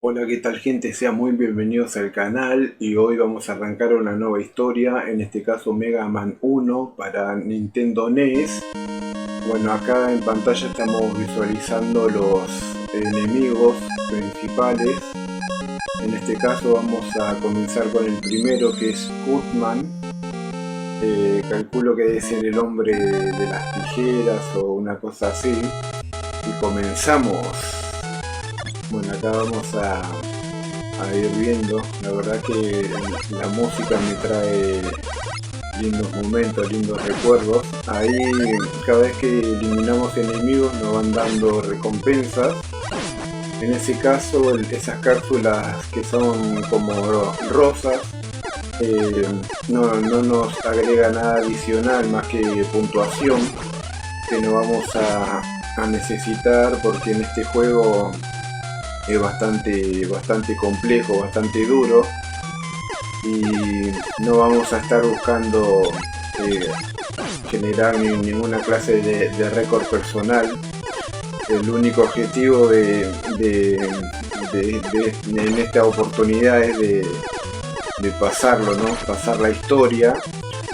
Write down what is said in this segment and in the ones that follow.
Hola, ¿qué tal gente? Sean muy bienvenidos al canal y hoy vamos a arrancar una nueva historia, en este caso Mega Man 1 para Nintendo NES. Bueno, acá en pantalla estamos visualizando los enemigos principales. En este caso vamos a comenzar con el primero, que es Cutman. Calculo que debe ser el hombre de las tijeras o una cosa así. Y comenzamos. Bueno, acá vamos a ir viendo. La verdad que la música me trae lindos momentos, lindos recuerdos. Ahí cada vez que eliminamos enemigos nos van dando recompensas. En ese caso esas cápsulas que son como rosas no nos agrega nada adicional más que puntuación que no vamos a necesitar, porque en este juego es bastante complejo, bastante duro, y no vamos a estar buscando generar ninguna clase de récord personal. El único objetivo en esta oportunidad es de pasarlo, ¿no? Pasar la historia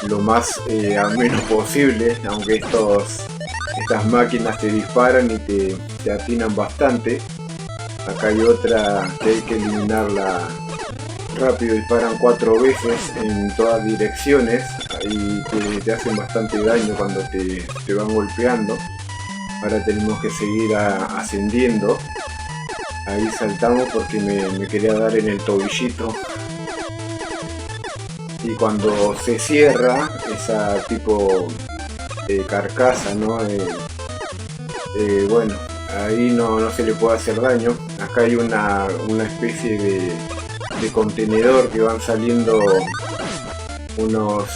lo más ameno posible, aunque estas máquinas te disparan y te atinan bastante. Acá hay otra que hay que eliminarla rápido, disparan 4 veces en todas direcciones y te hacen bastante daño cuando te van golpeando. Ahora tenemos que seguir ascendiendo. Ahí saltamos porque me quería dar en el tobillito. Y cuando se cierra esa tipo carcasa, ¿no? Bueno, ahí no se le puede hacer daño. Acá hay una especie de contenedor que van saliendo unos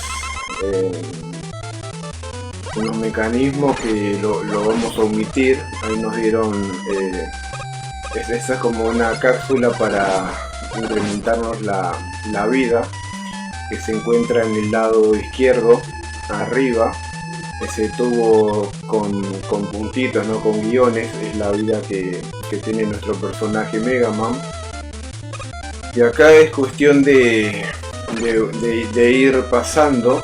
mecanismos que lo vamos a omitir. Ahí nos dieron esa es como una cápsula para incrementarnos la vida, que se encuentra en el lado izquierdo arriba. Ese tubo con puntitos, ¿no? Con guiones, es la vida que tiene nuestro personaje Mega Man. Y acá es cuestión de ir pasando,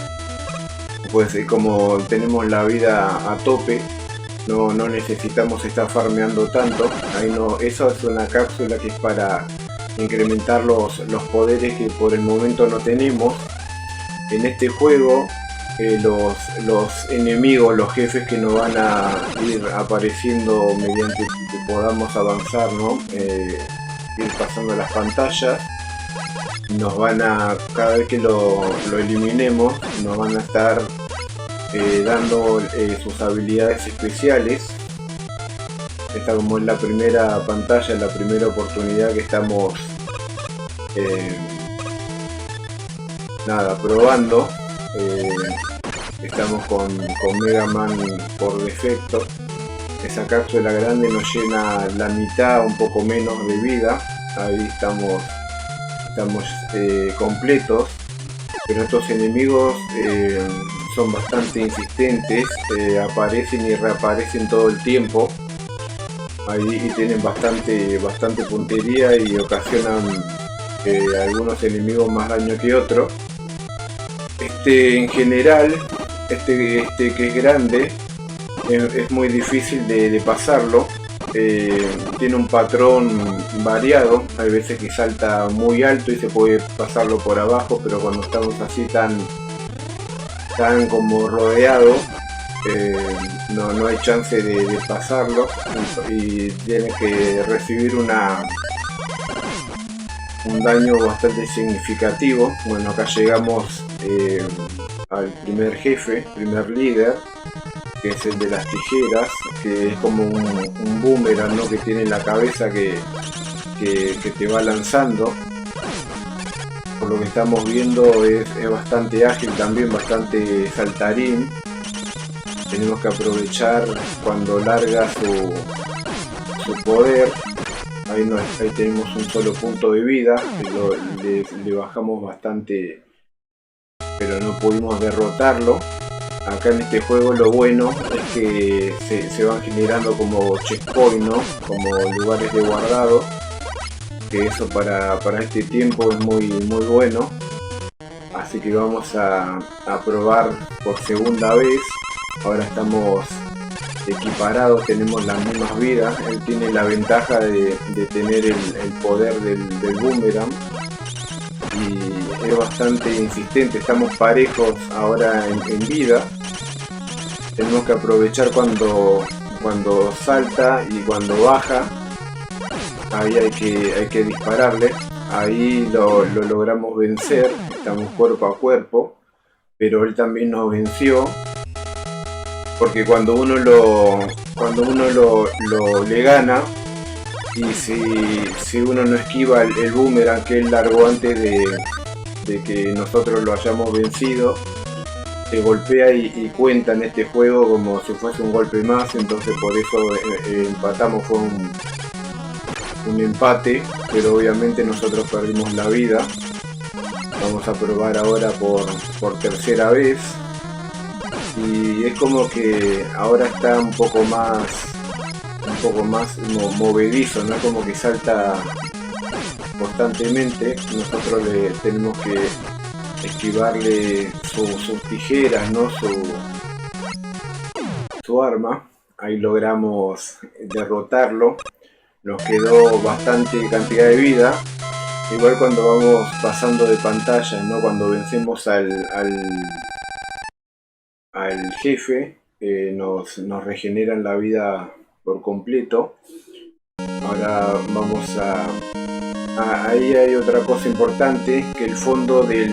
pues como tenemos la vida a tope, no necesitamos estar farmeando tanto. Ahí no, eso es una cápsula que es para incrementar los poderes que por el momento no tenemos. En este juego los enemigos, los jefes que nos van a ir apareciendo mediante que podamos avanzar, ¿no? Ir pasando las pantallas, nos van a, cada vez que lo eliminemos, nos van a estar dando sus habilidades especiales. Esta como es la primera pantalla, la primera oportunidad que estamos probando. Estamos con Mega Man por defecto. Esa cápsula grande nos llena la mitad, un poco menos de vida. Ahí estamos completos, pero estos enemigos son bastante insistentes, aparecen y reaparecen todo el tiempo. Ahí tienen bastante puntería y ocasionan algunos enemigos más daño que otros. En general, este que es grande, es muy difícil de pasarlo. Tiene un patrón variado, hay veces que salta muy alto y se puede pasarlo por abajo, pero cuando estamos así tan como rodeado, no hay chance de pasarlo, y tiene que recibir un daño bastante significativo. Bueno, acá llegamos al primer jefe, primer líder, que es el de las tijeras, que es como un boomerang, ¿no? Que tiene la cabeza que te va lanzando. Por lo que estamos viendo es bastante ágil, también bastante saltarín. Tenemos que aprovechar cuando larga su poder. Ahí tenemos un solo punto de vida, que le bajamos bastante, pero no pudimos derrotarlo. Acá en este juego lo bueno es que se van generando como checkpoint, ¿no? Como lugares de guardado, que eso para este tiempo es muy bueno. Así que vamos a probar por segunda vez. Ahora estamos equiparados, tenemos las mismas vidas. Él tiene la ventaja de tener el poder del boomerang y es bastante insistente. Estamos parejos ahora en vida. Tenemos que aprovechar cuando salta y cuando baja. Ahí hay que dispararle. Ahí lo logramos vencer. Estamos cuerpo a cuerpo, pero él también nos venció. Porque cuando uno le gana, y si uno no esquiva el boomerang que él largó antes de que nosotros lo hayamos vencido, se golpea y cuenta en este juego como si fuese un golpe más. Entonces por eso empatamos, fue un empate, pero obviamente nosotros perdimos la vida. Vamos a probar ahora por tercera vez. Y es como que ahora está un poco más movedizo, no es como que salta constantemente. Nosotros le tenemos que esquivarle sus tijeras, ¿no? Su arma. Ahí logramos derrotarlo. Nos quedó bastante cantidad de vida. Igual cuando vamos pasando de pantalla, ¿no? Cuando vencemos al jefe, nos regeneran la vida por completo. Ahora vamos ahí hay otra cosa importante, que el fondo de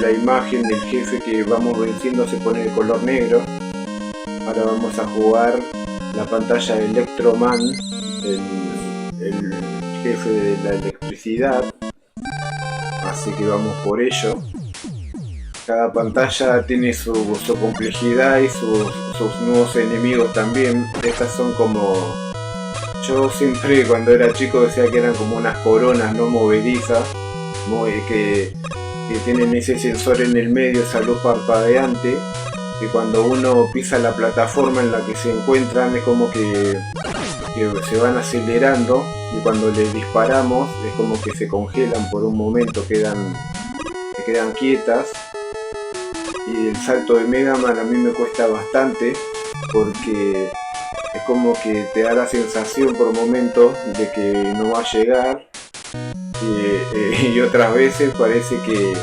la imagen del jefe que vamos venciendo se pone de color negro. Ahora vamos a jugar la pantalla de Electroman, el jefe de la electricidad. Así que vamos por ello. Cada pantalla tiene su complejidad y sus nuevos enemigos también. Estas son como... Yo siempre cuando era chico decía que eran como unas coronas no movedizas, que tienen ese sensor en el medio, esa luz parpadeante, que cuando uno pisa la plataforma en la que se encuentran es como que se van acelerando, y cuando les disparamos es como que se congelan por un momento, se quedan quietas. Y el salto de Mega Man a mí me cuesta bastante, porque es como que te da la sensación por momentos de que no va a llegar, y otras veces parece que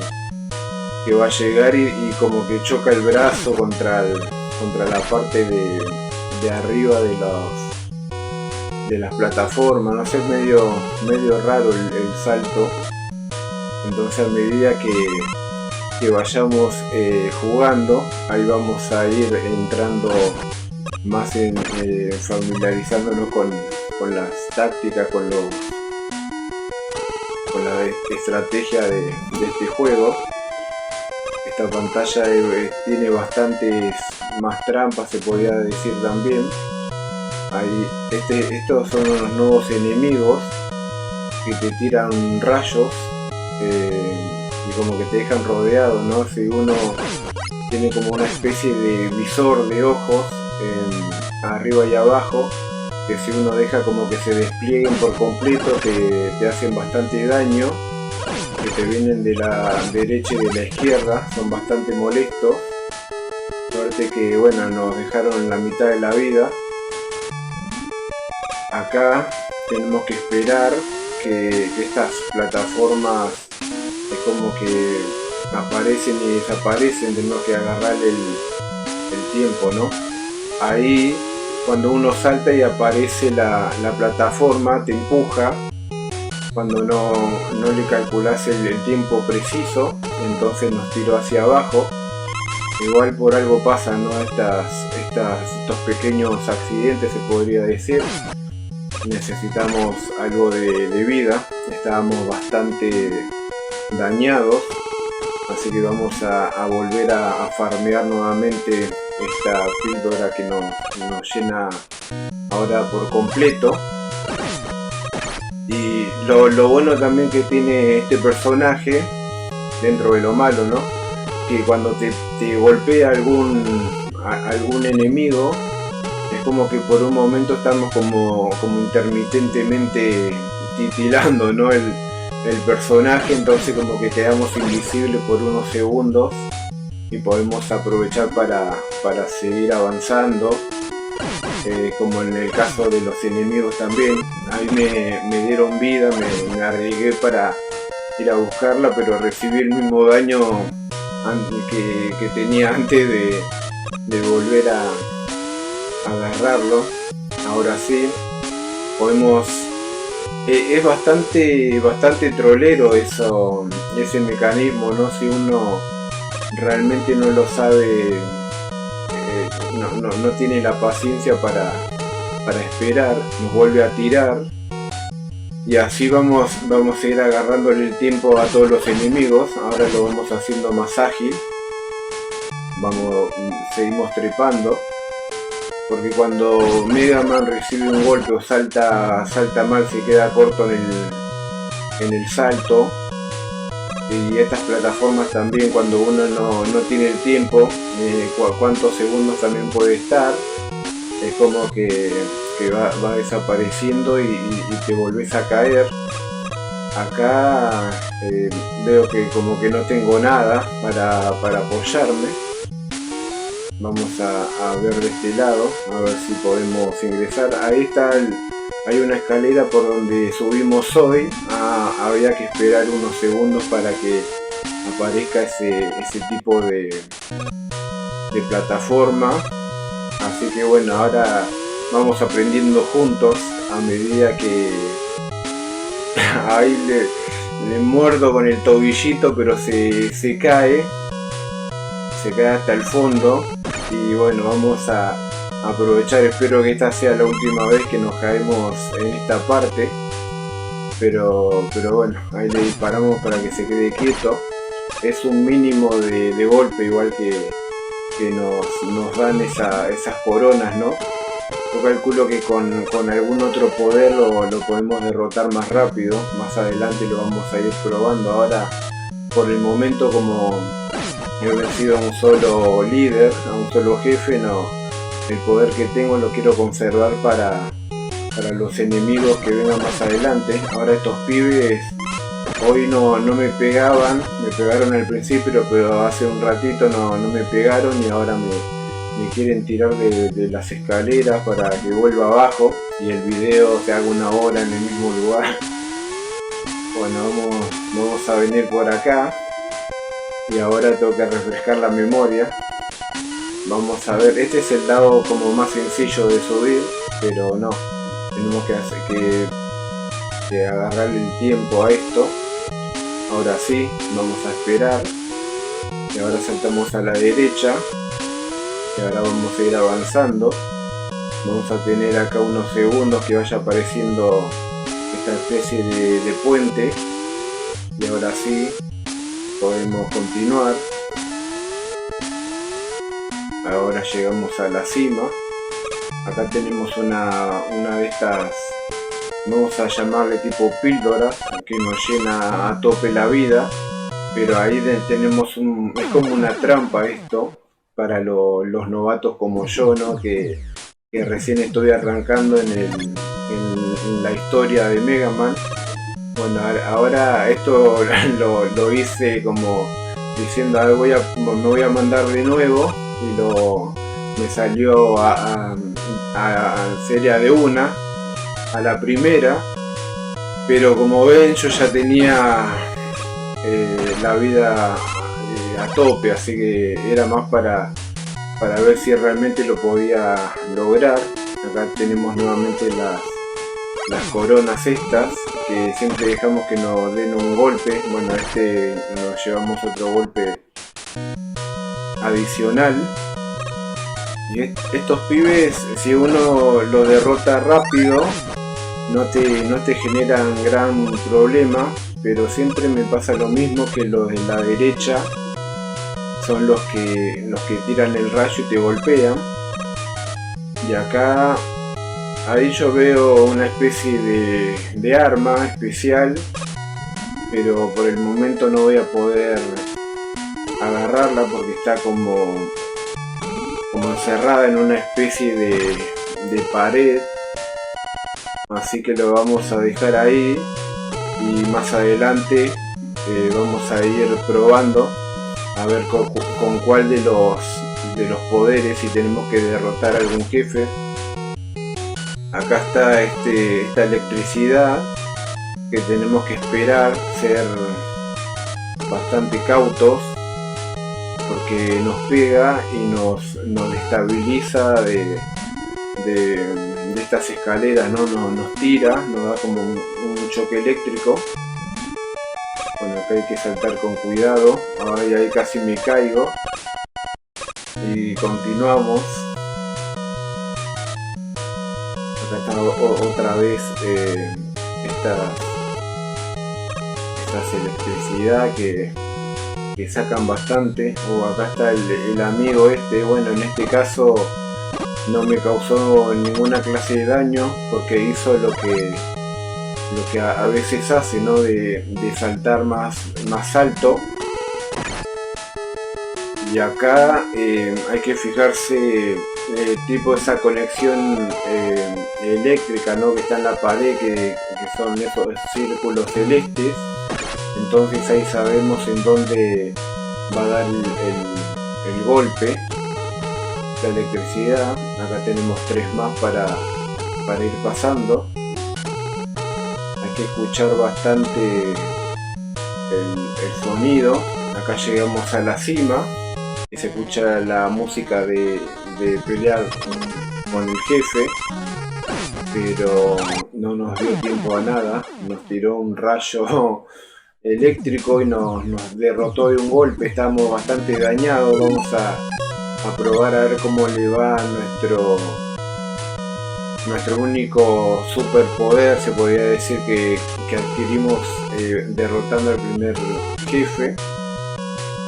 va a llegar y como que choca el brazo contra la parte de arriba de las plataformas. No sé, es medio raro el salto. Entonces a medida que vayamos jugando, ahí vamos a ir entrando más familiarizándonos con las tácticas, con la estrategia de este juego. Esta pantalla tiene bastantes más trampas, se podría decir también. Ahí, estos son unos nuevos enemigos que te tiran rayos y como que te dejan rodeado, ¿no? Si uno tiene como una especie de visor de ojos arriba y abajo, que si uno deja como que se desplieguen por completo, te hacen bastante daño, que te vienen de la derecha y de la izquierda, son bastante molestos. Suerte que bueno, nos dejaron la mitad de la vida. Acá tenemos que esperar que estas plataformas es como que aparecen y desaparecen, tenemos que agarrar el tiempo, ¿no? Ahí cuando uno salta y aparece la plataforma, te empuja. Cuando no le calculas el tiempo preciso, entonces nos tiró hacia abajo. Igual por algo pasa, ¿no? Estos pequeños accidentes, se podría decir. Necesitamos algo de vida, estábamos bastante dañados, así que vamos a volver a farmear nuevamente esta píldora que nos llena ahora por completo. Y lo bueno también que tiene este personaje, dentro de lo malo, ¿no? Que cuando te golpea algún enemigo, es como que por un momento estamos como intermitentemente titilando, ¿no? El personaje, entonces como que quedamos invisibles por unos segundos y podemos aprovechar para seguir avanzando, como en el caso de los enemigos también. Ahí me dieron vida, me arriesgué para ir a buscarla, pero recibí el mismo daño que tenía antes de volver a agarrarlo. Ahora sí podemos, es bastante trolero ese mecanismo, ¿no? Si uno realmente no lo sabe, no tiene la paciencia para esperar, nos vuelve a tirar y así vamos a ir agarrándole el tiempo a todos los enemigos. Ahora lo vamos haciendo más ágil, seguimos trepando, porque cuando Mega Man recibe un golpe o salta mal, se queda corto en el salto. Y estas plataformas también, cuando uno no tiene el tiempo, cuántos segundos también puede estar, es como que va desapareciendo y te volvés a caer. Acá veo que como que no tengo nada para apoyarme. Vamos a ver de este lado, a ver si podemos ingresar. Ahí está, hay una escalera por donde subimos hoy. Había que esperar unos segundos para que aparezca ese tipo de plataforma. Así que bueno, ahora vamos aprendiendo juntos a medida que ahí le muerdo con el tobillito, pero se cae hasta el fondo. Y bueno, vamos a aprovechar, espero que esta sea la última vez que nos caemos en esta parte, pero bueno, ahí le disparamos para que se quede quieto. Es un mínimo de golpe, igual que nos dan esas coronas, ¿no? Yo calculo que con algún otro poder lo podemos derrotar más rápido. Más adelante lo vamos a ir probando. Ahora, por el momento, como he vencido a un solo líder, a un solo jefe, el poder que tengo lo quiero conservar para los enemigos que vengan más adelante. Ahora estos pibes hoy no me pegaban, me pegaron al principio, pero hace un ratito no me pegaron y ahora me quieren tirar de las escaleras para que vuelva abajo y el video se haga una hora en el mismo lugar. Bueno, vamos a venir por acá. Y ahora tengo que refrescar la memoria. Vamos a ver, este es el lado como más sencillo de subir, pero no, tenemos que agarrarle el tiempo a esto. Ahora sí, vamos a esperar. Y ahora saltamos a la derecha. Y ahora vamos a ir avanzando. Vamos a tener acá unos segundos que vaya apareciendo esta especie de puente. Y ahora sí podemos continuar. Ahora llegamos a la cima. Acá tenemos una de estas, vamos a llamarle tipo píldoras, que nos llena a tope la vida. Pero ahí tenemos es como una trampa esto para los novatos como yo, ¿no? Que recién estoy arrancando en la historia de Mega Man. Bueno, ahora esto lo hice como diciendo, me voy a mandar de nuevo, y me salió a serie de una, a la primera, pero como ven yo ya tenía la vida a tope, así que era más para ver si realmente lo podía lograr. Acá tenemos nuevamente las coronas estas, que siempre dejamos que nos den un golpe. Bueno, nos llevamos otro golpe adicional. Y estos pibes, si uno los derrota rápido, no te generan gran problema, pero siempre me pasa lo mismo, que los de la derecha son los que tiran el rayo y te golpean. Y acá, ahí yo veo una especie de arma especial, pero por el momento no voy a poder agarrarla porque está como encerrada en una especie de pared. así que lo vamos a dejar ahí y más adelante vamos a ir probando a ver con cuál de los poderes, si tenemos que derrotar a algún jefe. Acá está esta electricidad que tenemos que esperar, ser bastante cautos porque nos pega y nos destabiliza de estas escaleras, ¿no? Nos tira, nos da como un choque eléctrico. Bueno, acá hay que saltar con cuidado. Ahí casi me caigo. Y continuamos. Acá está otra vez estas electricidad que sacan bastante. Acá está el amigo este. Bueno, en este caso no me causó ninguna clase de daño porque hizo lo que a veces hace, ¿no? De saltar más alto. Y acá hay que fijarse tipo esa conexión eléctrica, ¿no? Que está en la pared, que son esos círculos celestes. Entonces ahí sabemos en dónde va a dar el golpe, la electricidad. Acá tenemos 3 más para ir pasando. Hay que escuchar bastante el sonido. Acá llegamos a la cima y se escucha la música de pelear con el jefe, pero no nos dio tiempo a nada. Nos tiró un rayo eléctrico y nos derrotó de un golpe. Estamos bastante dañados. Vamos a probar a ver cómo le va a nuestro único superpoder, se podría decir, que adquirimos derrotando al primer jefe.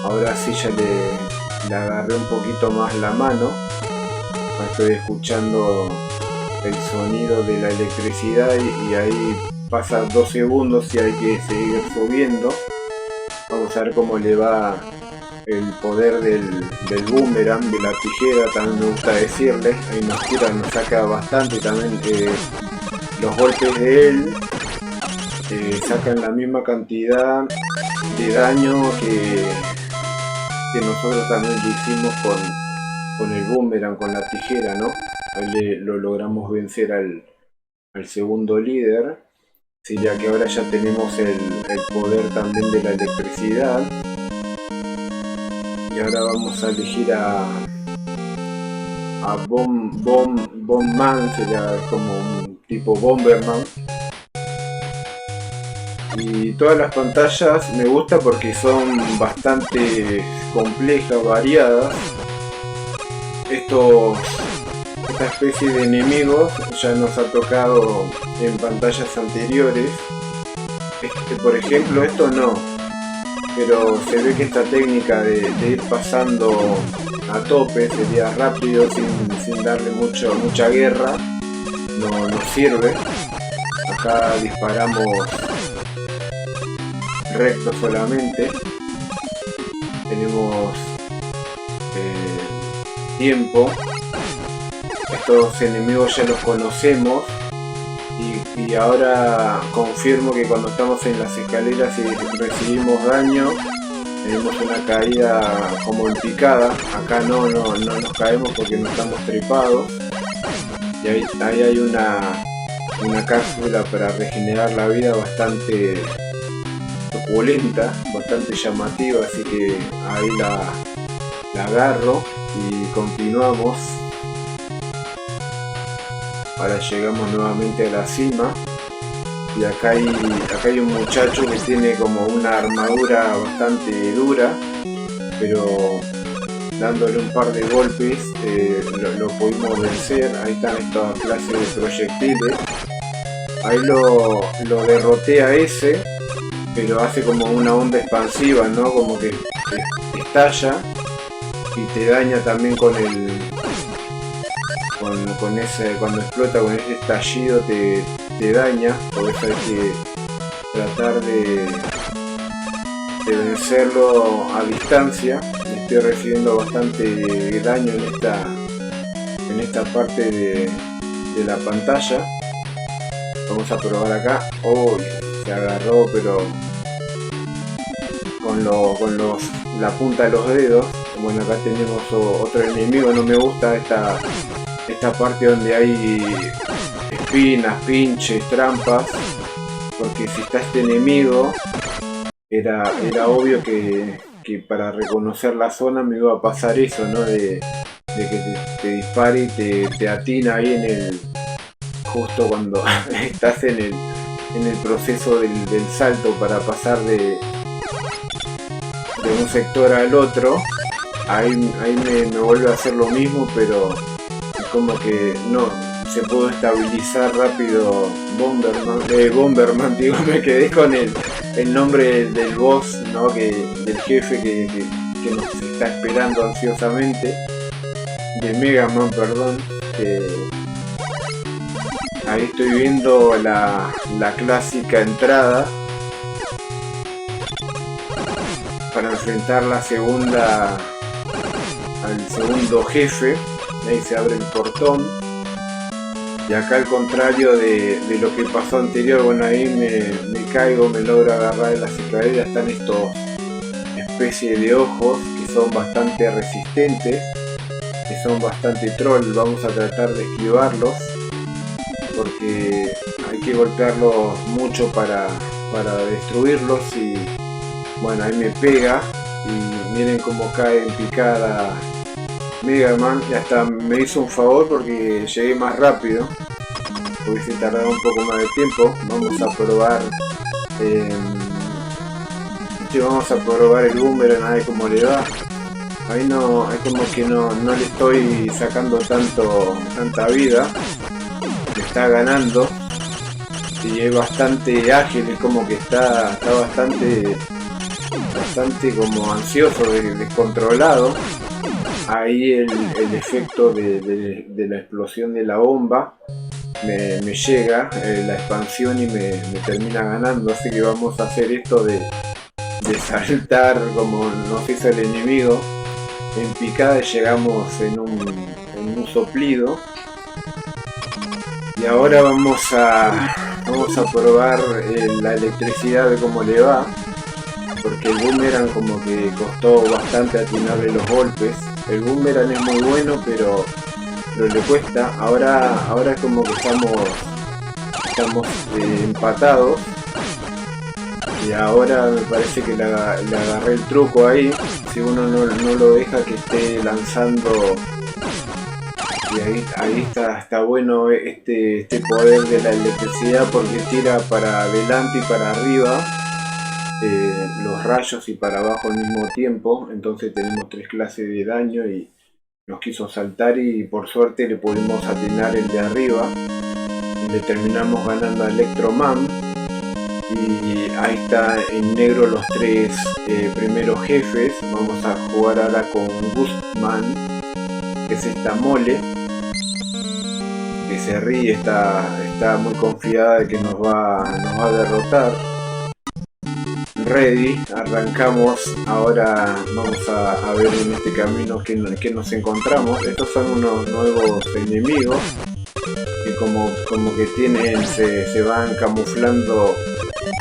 Ahora sí ya le agarré un poquito más la mano. Estoy escuchando el sonido de la electricidad y ahí pasa 2 segundos y hay que seguir subiendo. Vamos a ver cómo le va el poder del boomerang, de la tijera, también me gusta decirle. Ahí nos tira, nos saca bastante. También los golpes de él sacan la misma cantidad de daño que nosotros también lo hicimos con el boomerang, con la tijera, ¿no? Ahí lo logramos vencer al segundo líder. Sí, ya que ahora ya tenemos el poder también de la electricidad. Y ahora vamos a elegir a Bombman, sería como un tipo Bomberman. Y todas las pantallas me gusta porque son bastante complejas, variadas. Esta especie de enemigos ya nos ha tocado en pantallas anteriores. Por ejemplo, esto no. Pero se ve que esta técnica de ir pasando a tope, sería rápido, sin darle mucha guerra, no nos sirve. Acá disparamos recto solamente. Tenemos tiempo. Estos enemigos ya los conocemos. Y ahora confirmo que cuando estamos en las escaleras y recibimos daño, tenemos una caída como en picada. Acá no nos caemos porque no estamos trepados. Y ahí hay una cápsula para regenerar la vida bastante suculenta, bastante llamativa, así que ahí la agarro y continuamos. Ahora llegamos nuevamente a la cima y acá hay un muchacho que tiene como una armadura bastante dura, pero dándole un par de golpes lo pudimos vencer. Ahí están estas clases de proyectiles. Ahí lo derroté a ese, pero hace como una onda expansiva, ¿no? Como que estalla y te daña también con ese, cuando explota con ese estallido te daña. Por eso hay que tratar de vencerlo a distancia. Estoy recibiendo bastante daño en esta parte de la pantalla. Vamos a probar acá. Uy, se agarró, pero con la punta de los dedos. Bueno, acá tenemos otro enemigo. No me gusta esta parte donde hay espinas, pinches, trampas. Porque si está este enemigo, era obvio que para reconocer la zona me iba a pasar eso, ¿no? De que te dispare y te atina ahí en el... justo cuando estás en el proceso del salto para pasar de un sector al otro. Ahí me vuelve a hacer lo mismo, pero es como que no se pudo estabilizar rápido Bomberman, digo, me quedé con el nombre del boss, ¿no? Del jefe que nos está esperando ansiosamente, de Mega Man, perdón. Ahí estoy viendo la clásica entrada para enfrentar al segundo jefe. Ahí se abre el portón. Y acá, al contrario de lo que pasó anterior, bueno, ahí me caigo, me logro agarrar de las escaleras. Están estos especie de ojos que son bastante resistentes, que son bastante troll. Vamos a tratar de esquivarlos, porque hay que golpearlos mucho para destruirlos. Y bueno, ahí me pega y miren cómo cae en picada Mega Man. Y hasta me hizo un favor porque llegué más rápido, hubiese tardado un poco más de tiempo. Vamos a probar vamos a probar el Boomerang, a ver cómo le va. Ahí no, es como que no le estoy sacando tanta vida. Me está ganando y es bastante ágil, es como que está bastante como ansioso, descontrolado. Ahí el efecto de la explosión de la bomba me llega, la expansión, y me termina ganando. Así que vamos a hacer esto de saltar como nos hizo el enemigo en picada, y llegamos en un soplido. Y ahora vamos a probar la electricidad, de cómo le va, porque el Boomerang como que costó bastante atinarle los golpes. El Boomerang es muy bueno, pero le cuesta. Ahora es como que estamos empatados. Y ahora me parece que le agarré el truco ahí. Si uno no lo deja que esté lanzando. Y ahí está bueno este poder de la electricidad, porque tira para adelante y para arriba los rayos, y para abajo al mismo tiempo. Entonces tenemos 3 clases de daño, y nos quiso saltar y por suerte le pudimos atinar el de arriba y le terminamos ganando a Electroman. Y ahí está en negro los 3 primeros jefes. Vamos a jugar ahora con Gustman, que es esta mole que se ríe, está muy confiada de que nos va a derrotar. Ready, arrancamos. Ahora vamos a ver en este camino que nos encontramos. Estos son unos nuevos enemigos que como que se van camuflando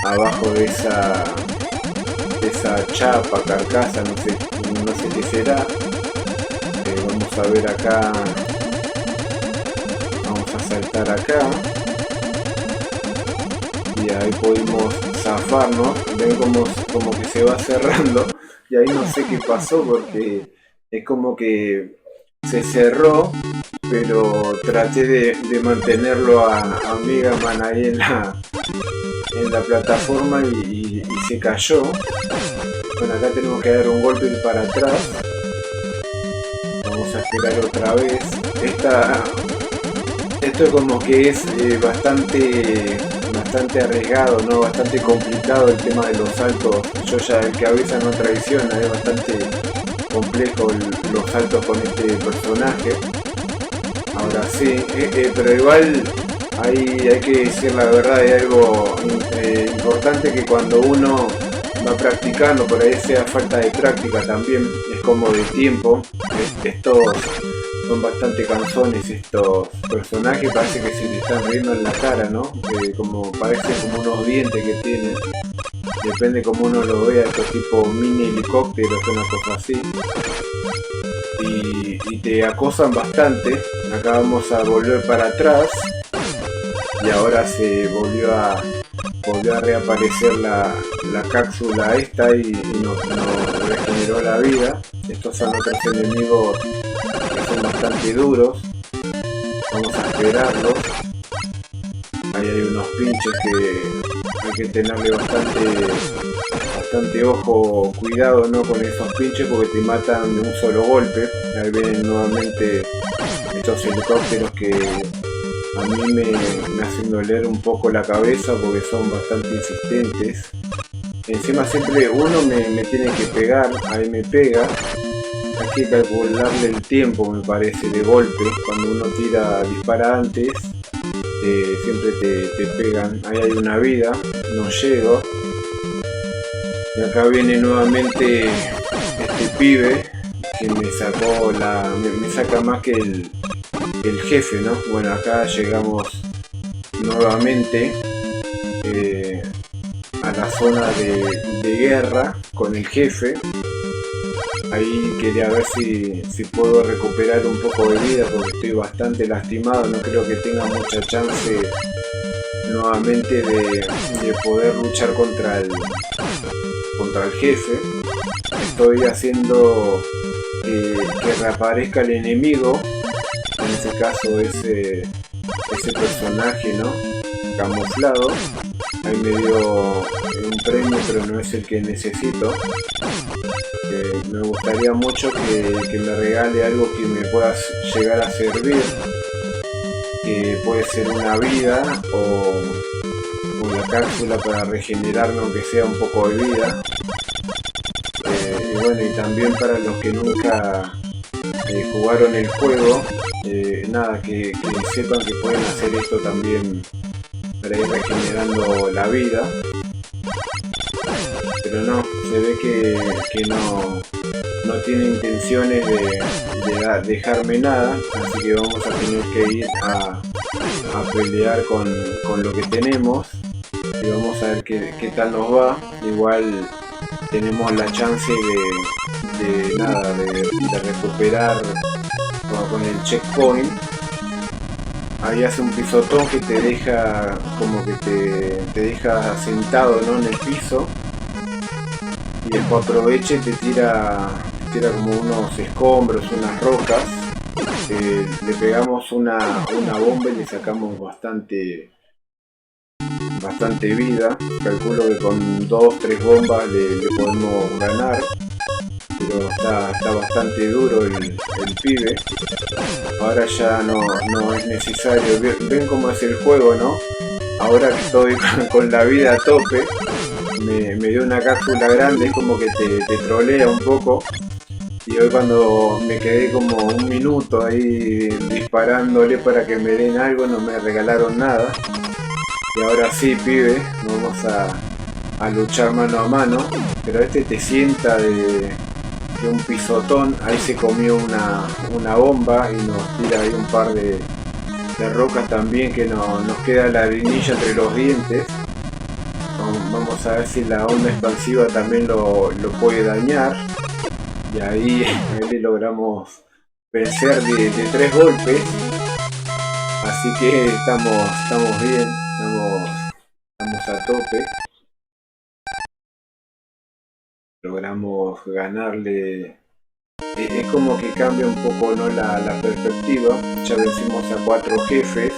abajo de esa chapa, carcasa, no sé qué será. Vamos a ver acá, vamos a saltar acá, y ahí pudimos zafarnos. Ven como que se va cerrando, y ahí no sé qué pasó, porque es como que se cerró, pero traté de mantenerlo a Mega Man ahí en la plataforma, y se cayó. Bueno, acá tenemos que dar un golpe para atrás. Vamos a esperar otra vez. Esto como que es bastante arriesgado, ¿no? Bastante complicado el tema de los saltos. Yo ya, el que avisa no traiciona, es bastante complejo los saltos con este personaje. Ahora sí, pero igual hay que decir la verdad, hay algo importante, que cuando uno va practicando, por ahí sea falta de práctica también, es como de tiempo. son bastante cansones estos personajes, parece que se le están riendo en la cara, ¿no? Como parece como unos dientes que tienen. Depende como uno lo vea, estos tipo mini helicópteros, una cosa así. Y te acosan bastante. Acá vamos a volver para atrás. Y ahora se volvió a reaparecer la cápsula esta y nos regeneró la vida. Estos son otros enemigos que son bastante duros. Vamos a esperarlos. Ahí hay unos pinches que hay que tenerle bastante ojo, cuidado, ¿no? Con esos pinches porque te matan de un solo golpe. Ahí vienen nuevamente estos helicópteros que a mí me hacen doler un poco la cabeza porque son bastante insistentes. Encima siempre uno me tiene que pegar, ahí me pega. Hay que calcularle el tiempo, me parece, de golpe. Cuando uno dispara antes, siempre te pegan. Ahí hay una vida, no llego. Y acá viene nuevamente este pibe que me sacó me saca más que el jefe, ¿no? Bueno, acá llegamos nuevamente a la zona de guerra con el jefe. Ahí quería ver si puedo recuperar un poco de vida porque estoy bastante lastimado. No creo que tenga mucha chance nuevamente de poder luchar contra el jefe. Estoy haciendo que reaparezca el enemigo. En este caso ese personaje, ¿no? Camuflado. Ahí me dio un premio, pero no es el que necesito. Me gustaría mucho que me regale algo que me pueda llegar a servir. Que puede ser una vida o la cápsula para regenerarme aunque sea un poco de vida. Y bueno, y también para los que nunca jugaron el juego, nada, que sepan que pueden hacer esto también para ir regenerando la vida. Pero no, se ve que no tiene intenciones de dejarme nada, así que vamos a tener que ir a pelear con lo que tenemos y vamos a ver qué tal nos va. Igual tenemos la chance de recuperar con el checkpoint. Ahí hace un pisotón que te deja como que te deja sentado, ¿no? En el piso, y después aprovecha y te tira como unos escombros, unas rocas. Le pegamos una bomba y le sacamos bastante vida. Calculo que con 2-3 bombas le podemos ganar, pero está bastante duro el pibe. Ahora ya no es necesario. Ven cómo es el juego, ¿no? Ahora que estoy con la vida a tope, me dio una cápsula grande, es como que te trolea un poco. Y hoy cuando me quedé como un minuto ahí disparándole para que me den algo, no me regalaron nada. Y ahora sí, pibe, vamos a luchar mano a mano. Pero este te sienta de un pisotón. Ahí se comió una bomba y nos tira ahí un par de rocas también, que nos queda la arenilla entre los dientes. Vamos a ver si la onda expansiva también lo puede dañar. Y ahí le logramos vencer de 3 golpes. Así que estamos bien, estamos a tope. Logramos ganarle. Es como que cambia un poco, ¿no? la perspectiva. Ya vencimos a 4 jefes.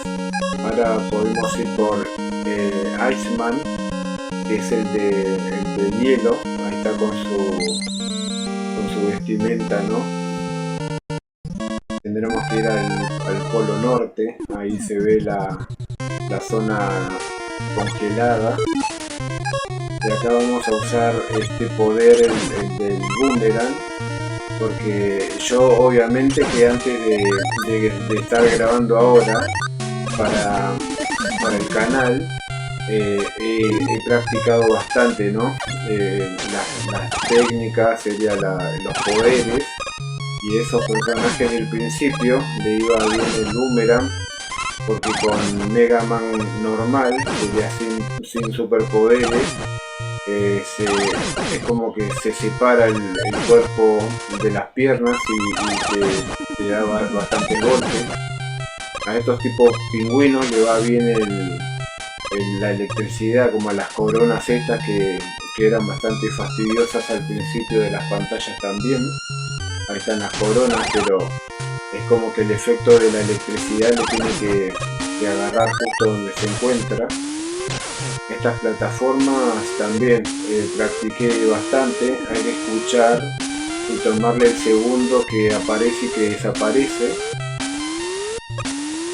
Ahora podemos ir por Iceman, que es el de hielo. Ahí está con su vestimenta, ¿no? Tendremos que ir al polo norte. Ahí se ve la zona congelada. Y acá vamos a usar este poder, el del boomerang, porque yo obviamente que antes de estar grabando ahora para el canal, he practicado bastante, ¿no? Las técnicas, sería los poderes, y esos personajes del principio le iba bien el boomerang, porque con Mega Man normal, que ya sin superpoderes, es como que se separa el cuerpo de las piernas y te da bastante golpe. A estos tipos pingüinos le va bien la electricidad, como a las coronas estas que eran bastante fastidiosas al principio de las pantallas también. Ahí están las coronas, pero es como que el efecto de la electricidad le tiene que agarrar justo donde se encuentra. Estas plataformas también practiqué bastante, hay que escuchar y tomarle el segundo que aparece y que desaparece.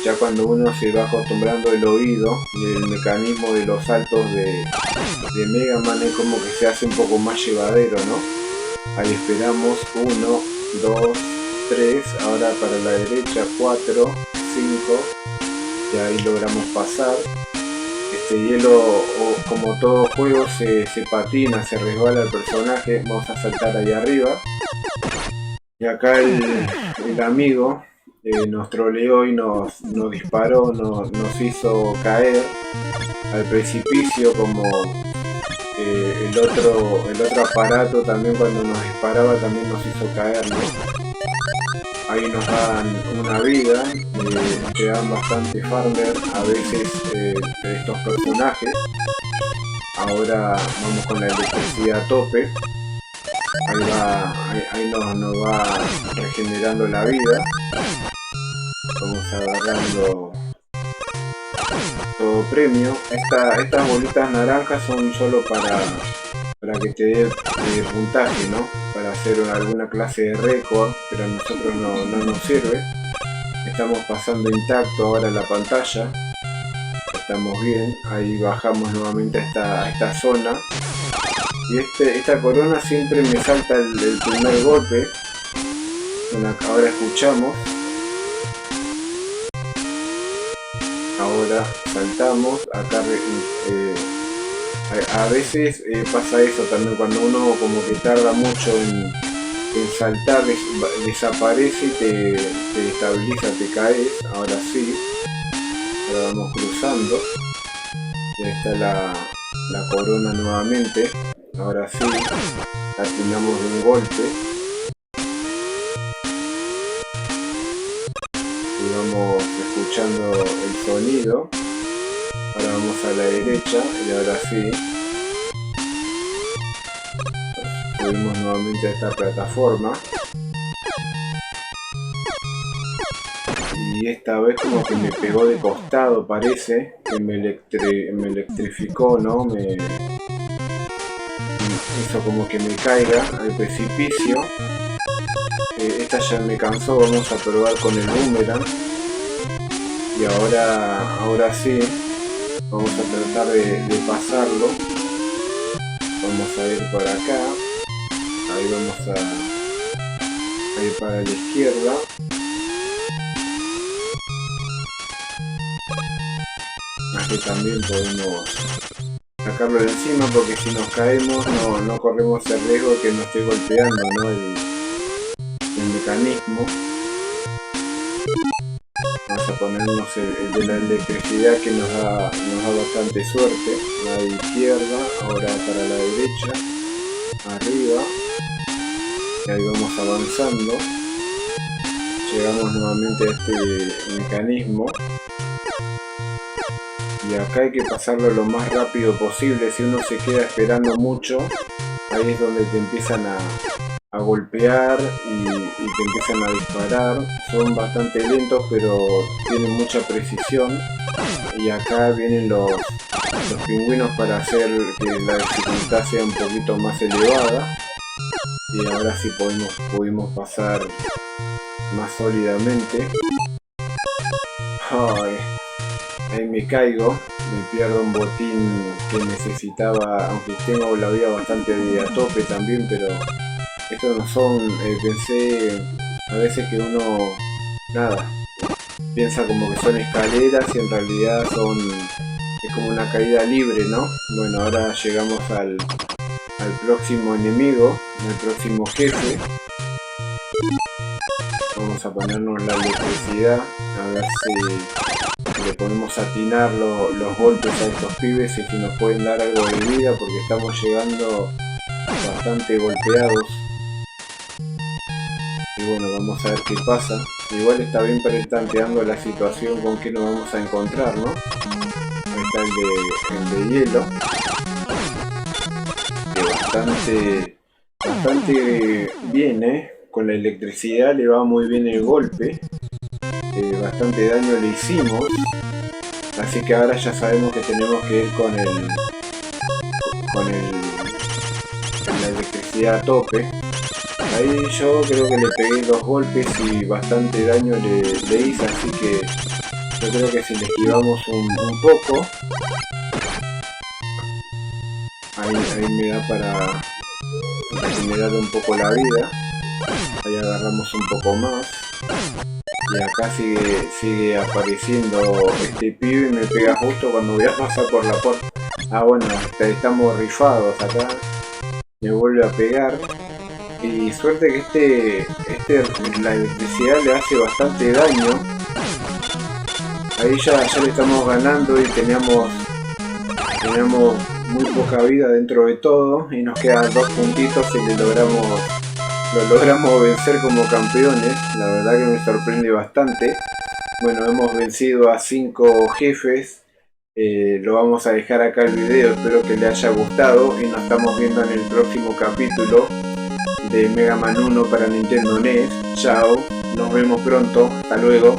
Ya cuando uno se va acostumbrando el oído y el mecanismo de los saltos de Mega Man, es como que se hace un poco más llevadero, ¿no? Ahí esperamos 1, 2, 3, ahora para la derecha 4, 5, y ahí logramos pasar. Este hielo, como todo juego, se patina, se resbala el personaje. Vamos a saltar ahí arriba. Y acá el amigo nos troleó y nos disparó, nos hizo caer al precipicio, como el otro aparato también cuando nos disparaba también nos hizo caer, ¿no? Ahí nos dan una vida, te dan bastante farmer a veces estos personajes. Ahora vamos con la electricidad a tope. Ahí nos va regenerando la vida. Vamos agarrando todo premio. Estas bolitas naranjas son solo para que te dé puntaje, ¿no? Para hacer alguna clase de récord, pero a nosotros no nos sirve. Estamos pasando intacto ahora la pantalla. Estamos bien. Ahí bajamos nuevamente a esta zona. Y esta corona siempre me salta el primer golpe. Bueno, ahora escuchamos. Ahora saltamos. Acá a veces pasa eso también, cuando uno como que tarda mucho en saltar, desaparece y te estabiliza, te caes. Ahora sí. Ahora vamos cruzando. Y ahí está la corona nuevamente. Ahora sí, atinamos de un golpe. Y vamos escuchando el sonido. Ahora vamos a la derecha y ahora sí. Subimos nuevamente a esta plataforma. Y esta vez como que me pegó de costado, parece. Que me electrificó, ¿no? Hizo como que me caiga al precipicio. Esta ya me cansó, vamos a probar con el boomerang. Y ahora sí, vamos a tratar de pasarlo. Vamos a ir por acá. Ahí vamos a ir para la izquierda. Aquí también podemos sacarlo de encima, porque si nos caemos no corremos el riesgo de que nos esté golpeando, ¿no? el mecanismo. Vamos a ponernos el de la electricidad, que nos da bastante suerte. A la izquierda, ahora para la derecha, arriba, y ahí vamos avanzando. Llegamos nuevamente a este mecanismo. Y acá hay que pasarlo lo más rápido posible. Si uno se queda esperando mucho, ahí es donde te empiezan a golpear y te empiezan a disparar. Son bastante lentos, pero tienen mucha precisión. Y acá vienen los pingüinos para hacer que la dificultad sea un poquito más elevada. Y ahora sí pudimos pasar más sólidamente. Ay. Ahí me caigo, me pierdo un botín que necesitaba, aunque tengo la vida bastante a tope también, pero estos no son, pensé a veces que uno, nada, piensa como que son escaleras y en realidad es como una caída libre, ¿no? Bueno, ahora llegamos al próximo enemigo, al próximo jefe. a ponernos la electricidad, a ver si le podemos atinar los golpes a estos pibes y si nos pueden dar algo de vida, porque estamos llegando bastante golpeados. Y bueno, vamos a ver qué pasa. Igual está bien para ir tanteando la situación con que nos vamos a encontrar, ¿no? Ahí está el de hielo. Que bastante bien, con la electricidad le va muy bien el golpe. Bastante daño le hicimos. Así que ahora ya sabemos que tenemos que ir con la electricidad a tope. Ahí yo creo que le pegué 2 golpes y bastante daño le hice, así que yo creo que si le esquivamos un poco, ahí me da para regenerar un poco la vida. Ahí agarramos un poco más. Y acá sigue apareciendo este pibe y me pega justo cuando voy a pasar por la puerta. Ah, bueno, estamos rifados acá. Me vuelve a pegar. Y suerte que la electricidad le hace bastante daño. Ahí ya le estamos ganando y teníamos muy poca vida dentro de todo. Y nos quedan 2 puntitos y lo logramos vencer como campeones. La verdad que me sorprende bastante. Bueno, hemos vencido a 5 jefes. Lo vamos a dejar acá el video. Espero que les haya gustado. Y nos estamos viendo en el próximo capítulo de Mega Man 1 para Nintendo NES. Chao, nos vemos pronto, hasta luego.